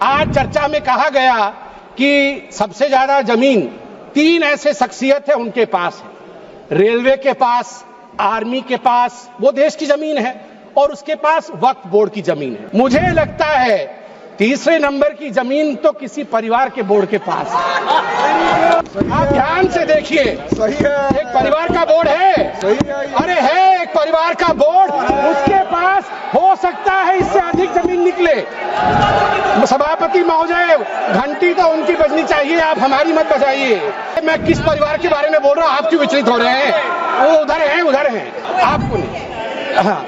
आज चर्चा में कहा गया कि सबसे ज्यादा जमीन 3 ऐसे शख्सियत है उनके पास है। रेलवे के पास, आर्मी के पास वो देश की जमीन है और उसके पास वक्फ बोर्ड की जमीन है। मुझे लगता है तीसरे नंबर की जमीन तो किसी परिवार के बोर्ड के पास है। आप ध्यान से देखिए, सही है, एक परिवार का बोर्ड है, सही है, अरे है एक परिवार का बोर्ड, उसके पास हो सकता है इससे अधिक जमीन निकले। सभापति महोदय, घंटी तो उनकी बजनी चाहिए, आप हमारी मत बजाइए। मैं किस परिवार के बारे में बोल रहा हूँ, आप क्यों विचलित हो रहे हैं? वो उधर हैं, आपको नहीं। हाँ,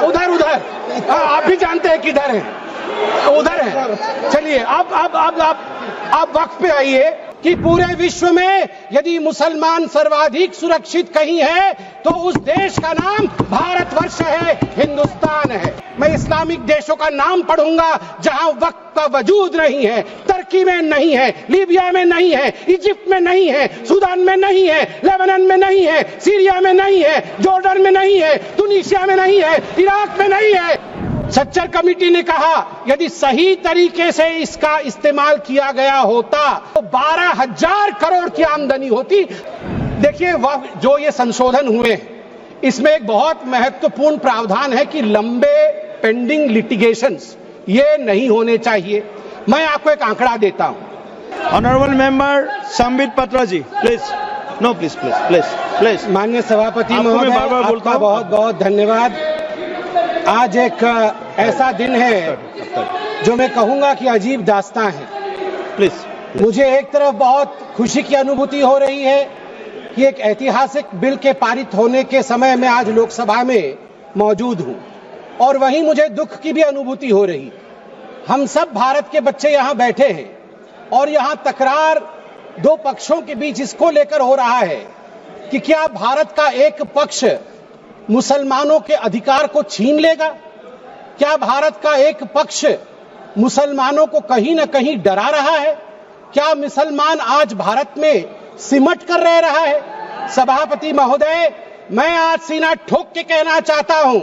उधर हाँ, आप भी जानते हैं किधर हैं, उधर हैं। चलिए आप वक्त पे आइए कि पूरे विश्व में यदि मुसलमान सर्वाधिक सुरक्षित कहीं है तो उस देश का नाम भारतवर्ष है, हिंदुस्तान है। मैं इस्लामिक देशों का नाम पढ़ूंगा जहां वक्त का वजूद नहीं है, तुर्की में नहीं है, लीबिया में नहीं है, इजिप्ट में नहीं है, सूडान में नहीं है, लेबनान में नहीं है, सीरिया में नहीं है, जॉर्डन में नहीं है, तुनीसिया में नहीं है, इराक में नहीं है। सच्चर कमेटी ने कहा यदि सही तरीके से इसका इस्तेमाल किया गया होता तो 12,000 करोड़ की आमदनी होती। देखिए, जो ये संशोधन हुए इसमें एक बहुत महत्वपूर्ण प्रावधान है कि लंबे पेंडिंग लिटिगेशंस ये नहीं होने चाहिए। मैं आपको एक आंकड़ा देता हूं। Honourable member Sambit Patra ji, please. No, please. माननीय सभापति महोदय, आपका बहुत बहुत धन्यवाद। आज एक ऐसा दिन है जो मैं कहूंगा कि अजीब दास्तां है। प्लीज। मुझे एक तरफ बहुत खुशी की अनुभूति हो रही है कि एक ऐतिहासिक बिल के पारित होने के समय में आज लोकसभा में मौजूद हूं, और वहीं मुझे दुख की भी अनुभूति हो रही। हम सब भारत के बच्चे यहां बैठे हैं और यहां तकरार 2 पक्षों के बीच इसको लेकर हो रहा है कि क्या भारत का एक पक्ष मुसलमानों के अधिकार को छीन लेगा? क्या भारत का एक पक्ष मुसलमानों को कहीं न कहीं डरा रहा है? क्या मुसलमान आज भारत में सिमट कर रह रहा है? सभापति महोदय, मैं आज सीना ठोक के कहना चाहता हूं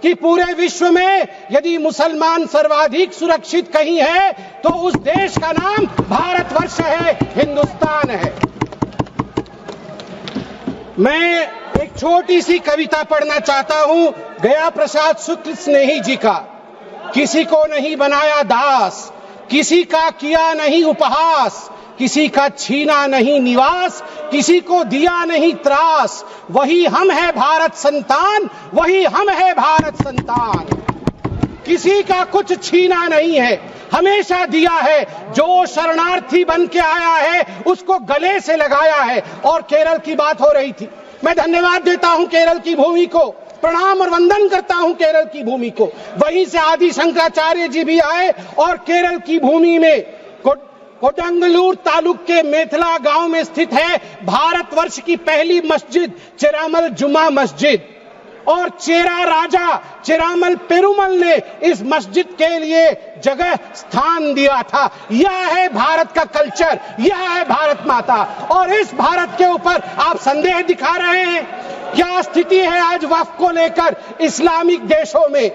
कि पूरे विश्व में यदि मुसलमान सर्वाधिक सुरक्षित कहीं है तो उस देश का नाम भारतवर्ष है, हिंदुस्तान है। मैं एक छोटी सी कविता पढ़ना चाहता हूं गया प्रसाद शुक्ल स्नेही जी का। किसी को नहीं बनाया दास, किसी का किया नहीं उपहास, किसी का छीना नहीं निवास, किसी को दिया नहीं त्रास, वही हम है भारत संतान, वही हम है भारत संतान। किसी का कुछ छीना नहीं है, हमेशा दिया है। जो शरणार्थी बन के आया है उसको गले से लगाया है। और केरल की बात हो रही थी, मैं धन्यवाद देता हूं केरल की भूमि को, प्रणाम और वंदन करता हूं केरल की भूमि को। वहीं से आदि शंकराचार्य जी भी आए और केरल की भूमि में कोडंगलूर तालुक के मेथला गांव में स्थित है भारतवर्ष की पहली मस्जिद चेरामल जुमा मस्जिद। और चेरा राजा चेरामल पेरुमल ने इस मस्जिद के लिए जगह स्थान दिया था। यह है भारत का कल्चर, यह है भारत माता। और इस भारत के ऊपर आप संदेह दिखा रहे हैं। क्या स्थिति है आज वक्फ को लेकर इस्लामिक देशों में?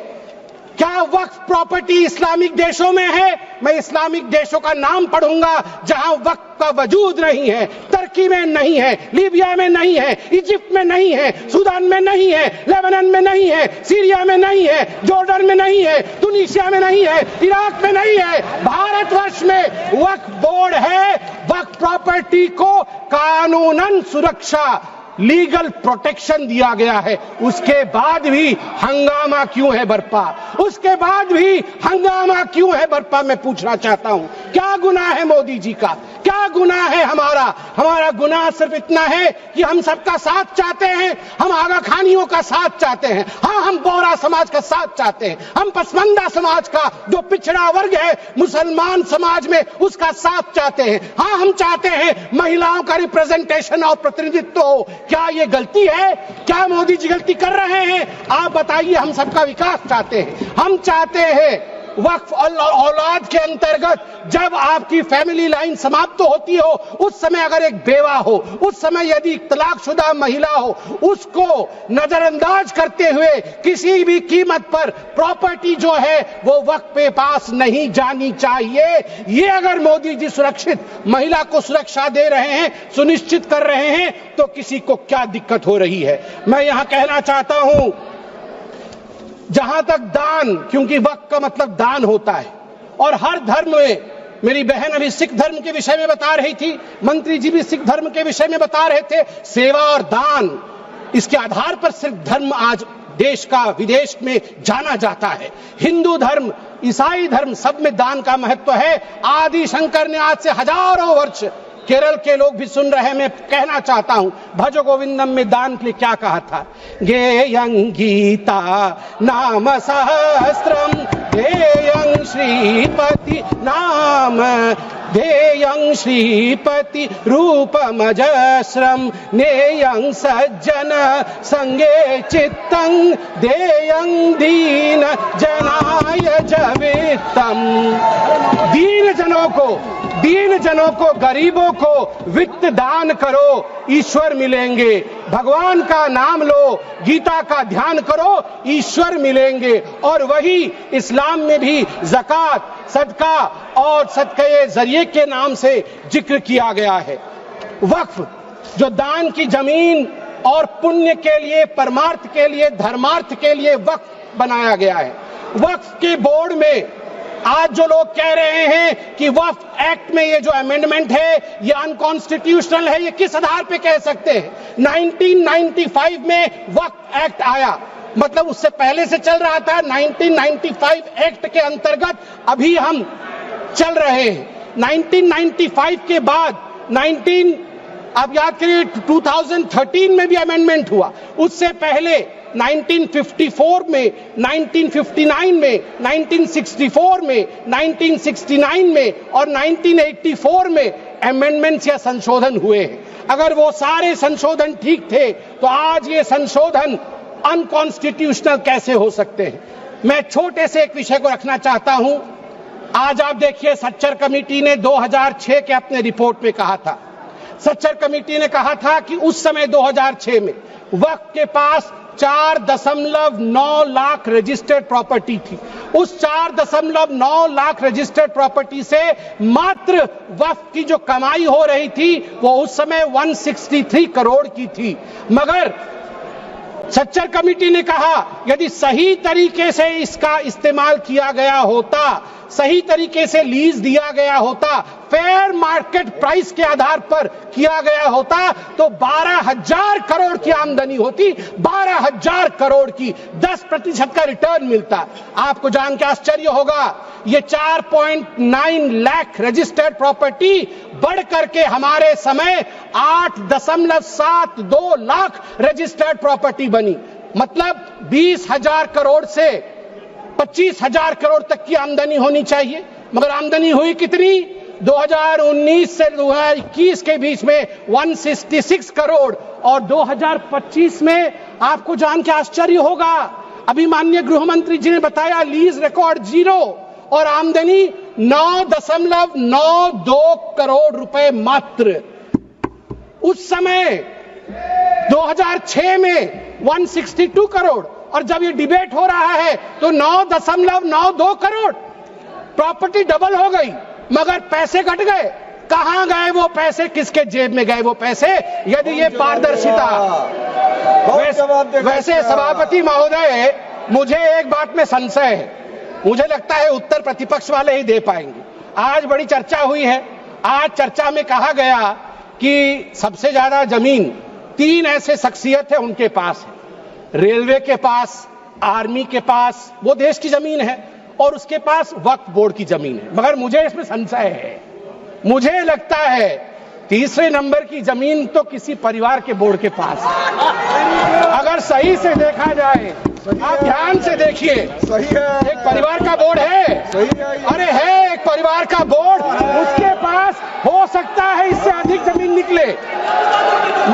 क्या वक्फ प्रॉपर्टी इस्लामिक देशों में है? मैं इस्लामिक देशों का नाम पढ़ूंगा जहां वक्फ का वजूद नहीं है, तुर्की में नहीं है, लीबिया में नहीं है, इजिप्ट में नहीं है, सूडान में नहीं है, लेबनान में नहीं है, सीरिया में नहीं है, जॉर्डन में नहीं है, तुनीसिया में नहीं है, इराक में नहीं है। भारतवर्ष में वक्फ बोर्ड है। वक्फ प्रॉपर्टी को कानूनन सुरक्षा, लीगल प्रोटेक्शन दिया गया है। उसके बाद भी हंगामा क्यों है बरपा? उसके बाद भी हंगामा क्यों है बरपा? मैं पूछना चाहता हूं, क्या गुनाह है मोदी जी का? क्या गुनाह है हमारा गुनाह सिर्फ इतना है कि हम सबका साथ चाहते हैं, हम आगा खानियों का साथ चाहते हैं, हाँ हम बोहरा समाज का साथ चाहते हैं, हम पसमंदा समाज का जो पिछड़ा वर्ग है मुसलमान समाज में उसका साथ चाहते हैं, हाँ हम चाहते हैं महिलाओं का रिप्रेजेंटेशन और प्रतिनिधित्व हो। क्या ये गलती है? क्या मोदी जी गलती कर रहे हैं? आप बताइए। हम सबका विकास चाहते हैं, हम चाहते हैं वक्फ औलाद के अंतर्गत जब आपकी फैमिली लाइन समाप्त होती हो, उस समय अगर एक बेवा हो, उस समय यदि तलाकशुदा महिला हो, उसको नजरअंदाज करते हुए किसी भी कीमत पर प्रॉपर्टी जो है वो वक्फ पे पास नहीं जानी चाहिए। ये अगर मोदी जी सुरक्षित महिला को सुरक्षा दे रहे हैं, सुनिश्चित कर रहे हैं, तो किसी को क्या दिक्कत हो रही है। मैं यहां कहना चाहता हूं, जहां तक दान, क्योंकि वक्फ का मतलब दान होता है और हर धर्म में, मेरी बहन अभी सिख धर्म के विषय में बता रही थी, मंत्री जी भी सिख धर्म के विषय में बता रहे थे, सेवा और दान, इसके आधार पर सिर्फ धर्म आज देश का विदेश में जाना जाता है। हिंदू धर्म, ईसाई धर्म, सब में दान का महत्व है। आदि शंकर ने आज से हजारों वर्ष, केरल के लोग भी सुन रहे हैं, मैं कहना चाहता हूं, भज गोविंदम में दान के लिए क्या कहा था? गेयं गीता नाम सहस्त्रम ध्येयं श्रीपति नाम ध्येयं श्रीपति रूपमजस्रम नेयं सज्जन संगे चित्तं देयं दीन जनाय जवित्तम। दीन जनों को, गरीबों को वित्त दान करो, ईश्वर मिलेंगे। भगवान का नाम लो, गीता का ध्यान करो, ईश्वर मिलेंगे। और वही इस्लाम में भी ज़कात, सदका और सदके जरिए के नाम से जिक्र किया गया है। वक्फ जो दान की जमीन और पुण्य के लिए, परमार्थ के लिए, धर्मार्थ के लिए वक्फ बनाया गया है। वक्फ के बोर्ड में आज जो लोग कह रहे हैं कि वक्फ एक्ट में ये जो अमेंडमेंट है ये अनकॉन्स्टिट्यूशनल है, ये किस आधार पे कह सकते हैं? 1995 में वक्फ एक्ट आया, मतलब उससे पहले से चल रहा था। 1995 एक्ट के अंतर्गत अभी हम चल रहे हैं। 1995 के बाद आप याद करिए 2013 में भी अमेंडमेंट हुआ। उससे पहले 1954 में, 1959 में, 1964 में, 1969 में और 1984 में अमेंडमेंट्स या संशोधन हुए हैं। अगर वो सारे संशोधन ठीक थे तो आज ये संशोधन अनकॉन्स्टिट्यूशनल कैसे हो सकते हैं? मैं छोटे से एक विषय को रखना चाहता हूं। आज आप देखिए, सच्चर कमेटी ने 2006 के अपने रिपोर्ट में कहा था, सच्चर कमेटी ने कहा था कि उस समय 2006 में वक्फ के पास 4.9 लाख रजिस्टर्ड प्रॉपर्टी थी। उस 4.9 लाख रजिस्टर्ड प्रॉपर्टी से मात्र वक्फ की जो कमाई हो रही थी वो उस समय 163 करोड़ की थी। मगर सच्चर कमेटी ने कहा यदि सही तरीके से इसका इस्तेमाल किया गया होता, सही तरीके से लीज दिया गया होता, फेयर मार्केट प्राइस के आधार पर किया गया होता, तो 12,000 करोड़ की आमदनी होती, 12,000 करोड़ की, 10% का रिटर्न मिलता। आपको जान के आश्चर्य होगा, ये 4.9 लाख रजिस्टर्ड प्रॉपर्टी बढ़ करके हमारे समय 8.72 लाख रजिस्टर्ड प्रॉपर्टी बनी। मतलब 20,000 करोड़ से 25,000 करोड़ तक की आमदनी होनी चाहिए, मगर आमदनी हुई कितनी? 2019 से 2021 के बीच में 166 करोड़, और 2025 में आपको जान के आश्चर्य होगा, अभी माननीय गृह मंत्री जी ने बताया लीज रिकॉर्ड 0 और आमदनी 9.92 करोड़ रुपए मात्र। उस समय 2006 में 162 करोड़, और जब ये डिबेट हो रहा है तो 9.92 करोड़, प्रॉपर्टी डबल हो गई, मगर पैसे घट गए। कहां गए वो पैसे? किसके जेब में गए वो पैसे? यदि ये पारदर्शिता। वैसे सभापति महोदय, मुझे एक बात में संशय है, मुझे लगता है उत्तर प्रतिपक्ष वाले ही दे पाएंगे। आज बड़ी चर्चा हुई है, आज चर्चा में कहा गया कि सबसे ज्यादा जमीन 3 ऐसे शख्सियत है उनके पास है, रेलवे के पास, आर्मी के पास, वो देश की जमीन है, और उसके पास वक्फ बोर्ड की जमीन है। मगर मुझे इसमें संशय है, मुझे लगता है तीसरे नंबर की जमीन तो किसी परिवार के बोर्ड के पास है। अगर सही से देखा जाए, आप ध्यान से देखिए, सही है, एक परिवार का बोर्ड है, सही है, अरे है एक परिवार का बोर्ड, उसके पास हो सकता है इससे अधिक जमीन निकले।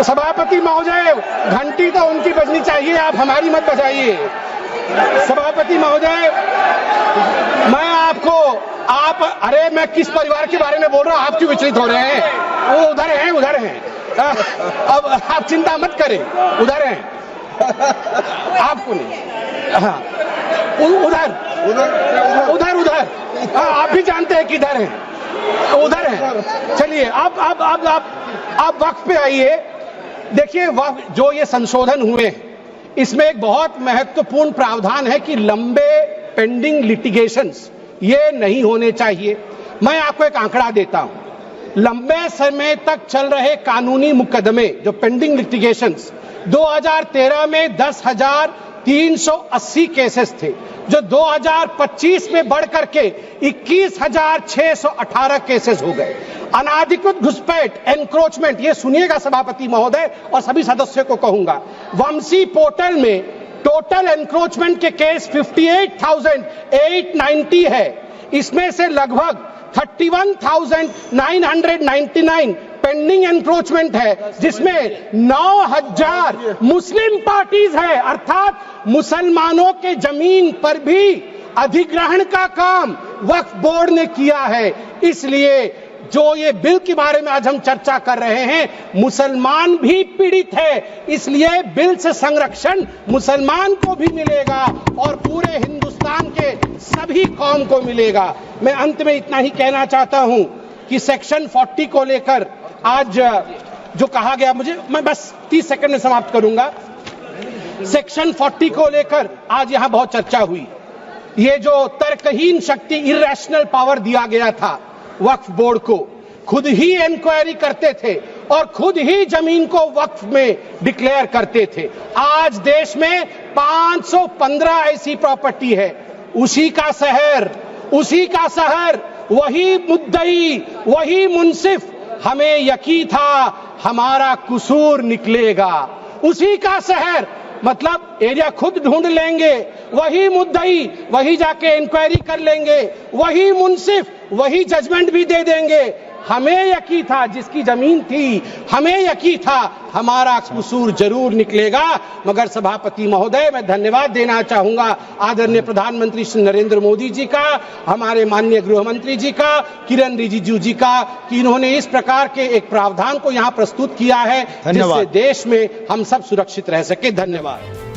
सभापति महोदय, घंटी तो उनकी बजनी चाहिए, आप हमारी मत बजाइए। सभापति महोदय, मैं आपको आप अरे मैं किस परिवार के बारे में बोल रहा हूं, आप क्यों विचलित हो रहे हैं? वो उधर हैं अब आप चिंता मत करें, उधर हैं, आपको नहीं। हाँ, उधर आप भी जानते हैं किधर हैं, उधर हैं। चलिए आप वक्त पे आइए। देखिए जो ये संशोधन हुए हैं, इसमें एक बहुत महत्वपूर्ण प्रावधान है कि लंबे पेंडिंग लिटिगेशंस ये नहीं होने चाहिए। मैं आपको एक आंकड़ा देता हूं, लंबे समय तक चल रहे कानूनी मुकदमे जो पेंडिंग लिटिगेशंस 2013 में 10,380 केसेस थे, जो 2025 में बढ़ करके 21,618 केसेस हो गए। अनाधिकृत घुसपैठ एनक्रोचमेंट, ये सुनिएगा सभापति महोदय और सभी सदस्यों को कहूंगा, वमसी पोर्टल में टोटल एनक्रोचमेंट के केस 58,890 है। इसमें से लगभग 31,999 पेंडिंग एनक्रोचमेंट है, जिसमें 9,000 मुस्लिम पार्टीज है, अर्थात मुसलमानों के जमीन पर भी अधिग्रहण का काम वक्फ बोर्ड ने किया है। इसलिए जो ये बिल के बारे में आज हम चर्चा कर रहे हैं, मुसलमान भी पीड़ित है, इसलिए बिल से संरक्षण मुसलमान को भी मिलेगा और पूरे हिंदुस्तान के सभी कौम को मिलेगा। मैं अंत में इतना ही कहना चाहता हूं कि सेक्शन 40 को लेकर आज जो कहा गया, मैं बस 30 सेकंड में समाप्त करूंगा। सेक्शन 40 को लेकर आज यहां बहुत चर्चा हुई। ये जो तर्कहीन शक्ति, इरैशनल पावर दिया गया था वक्फ बोर्ड को, खुद ही इंक्वायरी करते थे और खुद ही जमीन को वक्फ में डिक्लेयर करते थे। आज देश में 515 ऐसी प्रॉपर्टी है, उसी का शहर, वही मुद्दई, वही मुंसिफ। हमें यकीन था हमारा कसूर निकलेगा। उसी का शहर, मतलब एरिया खुद ढूंढ लेंगे, वही मुद्दई, वही जाके इंक्वायरी कर लेंगे, वही मुंसिफ, वही जजमेंट भी दे देंगे। हमें यकीन था, जिसकी जमीन थी, हमें यकीन था हमारा कसूर जरूर निकलेगा। मगर सभापति महोदय, मैं धन्यवाद देना चाहूंगा आदरणीय प्रधानमंत्री श्री नरेंद्र मोदी जी का, हमारे माननीय गृह मंत्री जी का, किरण रिजिजू जी का, कि इन्होंने इस प्रकार के एक प्रावधान को यहां प्रस्तुत किया है जिससे देश में हम सब सुरक्षित रह सके। धन्यवाद।